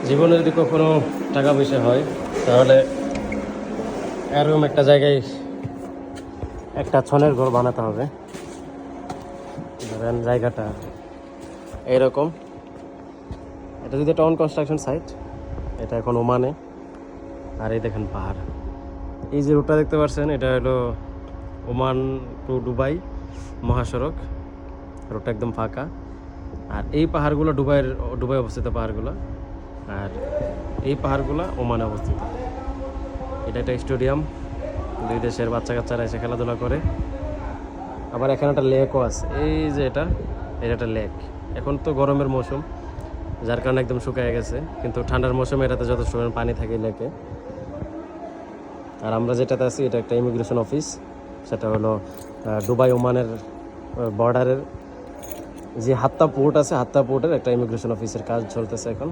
জীবনে যদি কখনো টাকা পয়সা হয় তাহলে এরকম একটা জায়গায় একটা ছনের ঘর বানাতে হবে। ধরেন জায়গাটা এইরকম, এটা যদি টাউন কনস্ট্রাকশন সাইট, এটা এখন ওমানে। আর এই দেখেন পাহাড়, এই যে রোডটা দেখতে পাচ্ছেন এটা হলো ওমান টু দুবাই মহাসড়ক। রোডটা একদম ফাঁকা। আর এই পাহাড়গুলো দুবাই অবস্থিত পাহাড়গুলো, আর এই পাহাড়গুলো ওমানে অবস্থিত। এটা একটা স্টেডিয়াম, দুই দেশের বাচ্চা কাচ্চারা এসে খেলাধুলা করে। আবার এখানে একটা লেকও আছে, এই যে এটা একটা লেক। এখন তো গরমের মৌসুম, যার কারণে একদম শুকিয়ে গেছে, কিন্তু ঠান্ডার মৌসুমে এটাতে যথেষ্ট পানি থাকে লেকে। আর আমরা যেটাতে আছি এটা একটা ইমিগ্রেশন অফিস, সেটা হলো দুবাই ওমানের বর্ডারের যে হাত্তা পোর্ট আছে, হাত্তা পোর্টের একটা ইমিগ্রেশন অফিসের কাজ চলতেছে এখন।